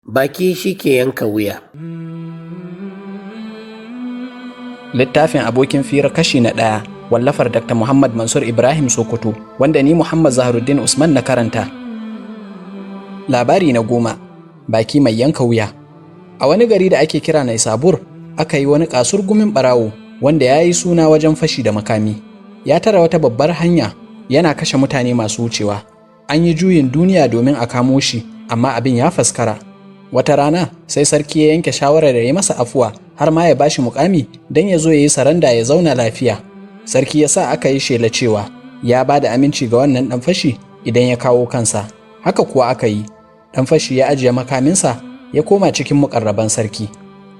Baki shi ke yanka wuya. Littafin abokin Hira Kashi na 1, wallafar Dr. Muhammad Mansur Ibrahim Sokoto, wanda ni Muhammad Zaharuddin Usman na karanta. Labari na 10, baki mai yanka wuya. A wani gari da ake kira Naisabur, aka yi wani kasurgumin barawo wanda ya yi suna wajen fashi da makami. Ya tara wata babbar hanya, yana kashe mutane masu wucewa. An yi juyin duniya domin a kamo shi, amma abin ya faskara. Wata rana sai sarki ya yanke shawarar da ya masa afuwa har ma ya bashi mukami don ya zo ya yi saranda ya zauna lafiya. Sarki ya sa aka yi shela cewa ya ba da aminci ga wannan ɗan fashi idan ya kawo kansa. Haka kuwa aka yi. Ɗan fashi ya ajiye makaminsa ya koma cikin muƙarraban sarki.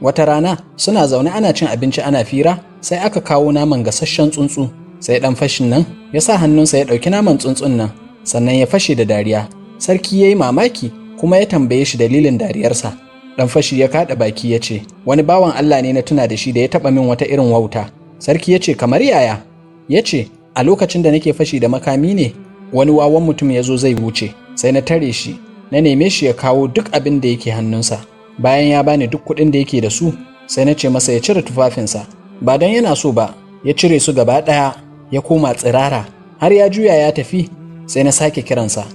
Wata rana suna zaune ana cin abinci ana fira, sai aka kawo naman gasasshen tsuntsu. Sai ɗan fashin nan ya sa hannunsa ya ɗauki naman tsuntsun nan, sannan ya fashe da dariya. Sarki ya yi mamaki kuma ya tambaye shi dalilin dariyarsa. Ɗan fashi ya kaɗa baki ya ce, wani bawan Allah ne na tuna da shi da ya taɓa min wata irin wauta. Sarki ya ce, kamar yaya? Ya ce, a lokacin da nake fashi da makami ne, wani wawan mutum ya zo zai wuce, sai na tare shi, na neme shi ya kawo duk abin da yake hannunsa. Bayan ya bani duk kuɗin da yake da su, sai na ce masa ya cire tufafinsa. Ba don yana so ba, ya cire su gaba ɗaya, ya koma tsirara, har ya juya ya tafi, sai na sake kiransa.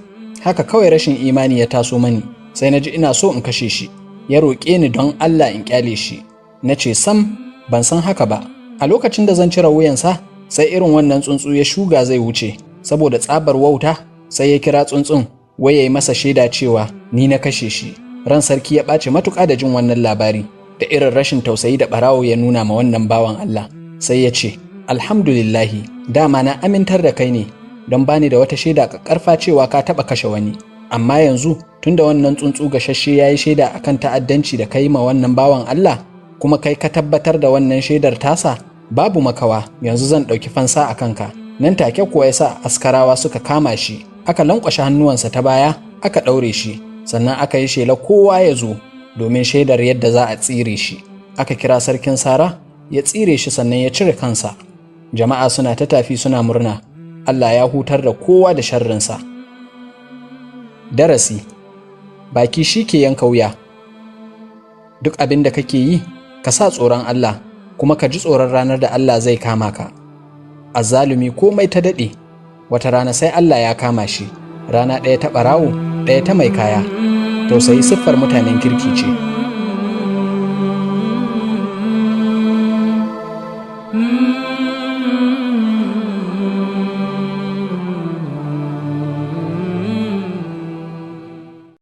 Haka kawai rashin imani ya taso mani, sai na ji ina so in kashe shi. Ya roƙe ni don Allah in ƙyale shi. Na ce sam, ban san haka ba. A lokacin da zan cire wuyansa, sai irin wannan tsuntsu ya shuga zai wuce. Saboda tsabar wauta, sai ya kira tsuntsun, wai ya yi masa shaida cewa ni na kashe shi. Ran sarki ya ɓace matuƙa da jin wannan labari, da irin rashin tausayi da ɓarawo ya nuna ma wannan bawan Allah. Sai ya ce, alhamdulillahi, dama na amintar da kai ne, don bani da wata shaida ƙarfa cewa ka taɓa kashe wani. Amma yanzu tunda wannan tsuntsu gashashe ya yi shaida akan ta'addanci da kai ma wannan bawan Allah, kuma kai ka tabbatar da wannan shaidar tasa, babu makawa yanzu zan ɗauki fansa a kanka. Nan take kuwa ya sa askarawa suka kama shi, aka lankwashe hannuwansa ta baya, aka ɗaure shi, sannan aka yi shela kowa ya zo domin shaidar yadda za a tsire shi. Aka kira sarkin Sara, ya tsire shi sannan ya cire kansa. Jama'a suna ta tafi suna murna. Allah ya hutar da kowa da sharrinsa. Darasi: baki shi ke yanka wuya. Duk abin da kake yi, ka sa tsoron Allah, kuma ka ji tsoron ranar da Allah zai kama ka. Azzalumi komai ta daɗe, wata rana sai Allah ya kama shi. Rana ɗaya ta ɓarawo, ɗaya ta mai kaya. Tausayi siffar mutanen kirki ce.